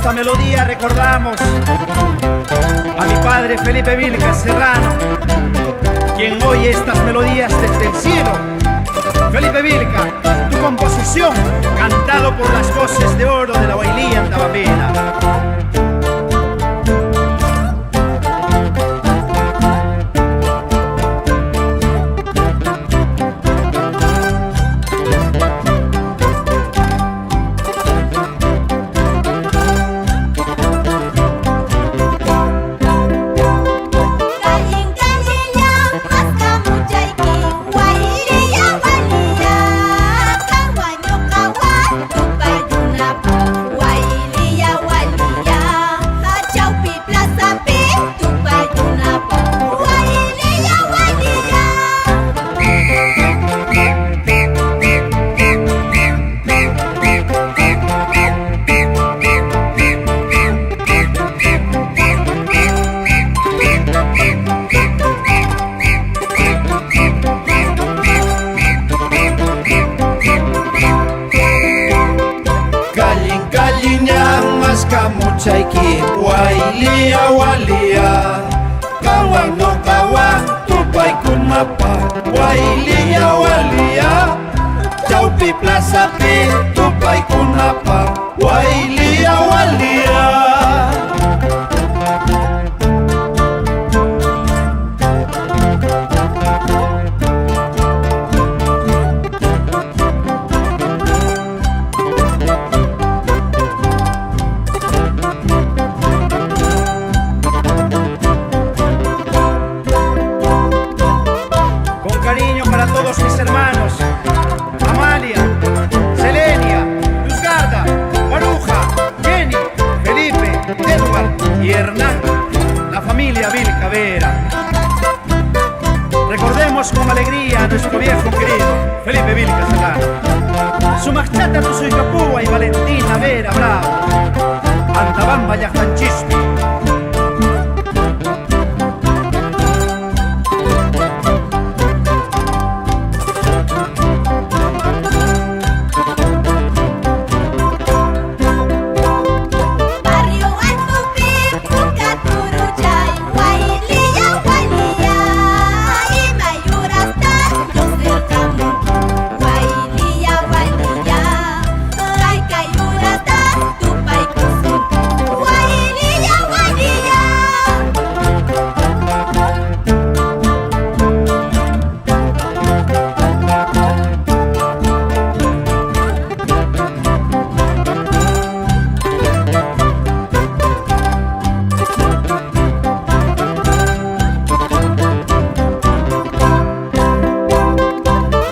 esta melodía recordamos a mi padre Felipe Vilca Serrano, quien oye estas melodías desde el cielo. Felipe Vilca, tu composición, cantado por las voces de oro de la Huaylilla Antavapena. Kamuchayki Huaylilla Huaylilla Kawan no kawan tupaykunapa Huaylilla Huaylilla Chawpi plazapi tupaykunapa Huaylilla Huaylilla. Para todos mis hermanos, Amalia, Selenia, Luzgarda, Maruja, Jenny, Felipe, Edward y Hernán, la familia Vilca Vera. Recordemos con alegría a nuestro viejo querido Felipe Vilca Serrano, su machata Tusuicapúa y Valentina Vera Bravo, Antabamba Yajanchispi.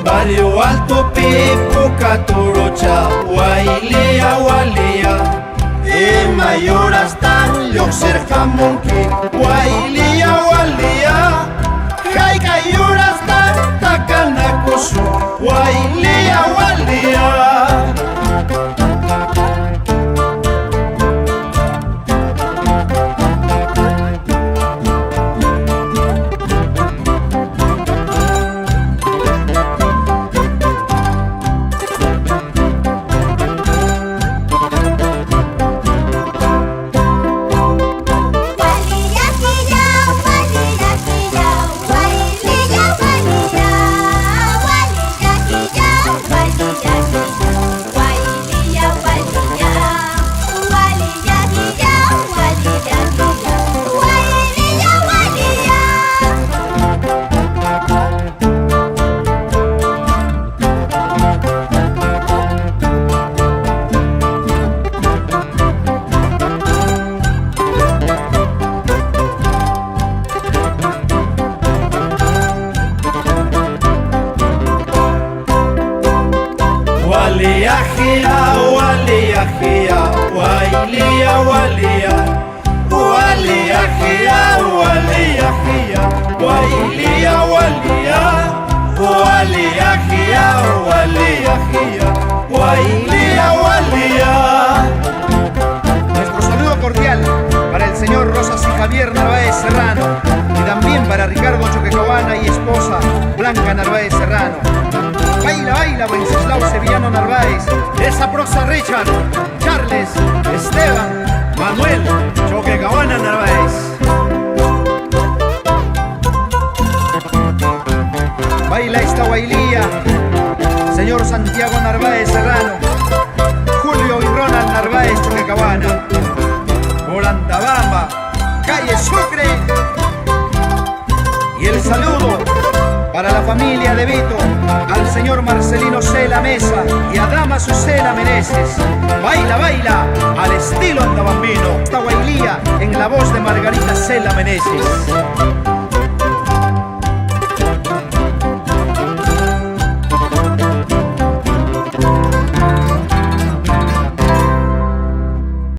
Barrio Alto Pipo Caturocha Huaylilla Huaylilla y mayor hasta Yoxer Jamonqui Huaylilla Huaylilla Jaicayur hasta Tacanacusu Huaylilla Huaylilla. Huaylilla Huaylilla Huaylilla Huaylilla Huaylilla Huaylilla Huaylilla Huaylilla Huaylilla Huaylilla. Nuestro saludo cordial para el señor Rosas y Javier Narváez Serrano, y también para Ricardo Choquecabana y esposa Blanca Narváez Serrano. Baila, baila, Wenceslao Sevillano Narváez, esa prosa Richard, Charles, Esteban, Manuel Choquecahuana Narváez. Baila esta guailía, señor Santiago Narváez Serrano, Julio y Ronald Narváez Choquecahuana, Morantabamba, calle Sucre. Y el saludo para la familia de Vito, al señor Marcelino Cela Mesa y a dama Susana Meneses. Baila, baila, al estilo andabambino. Esta guailía en la voz de Margarita Cela Meneses.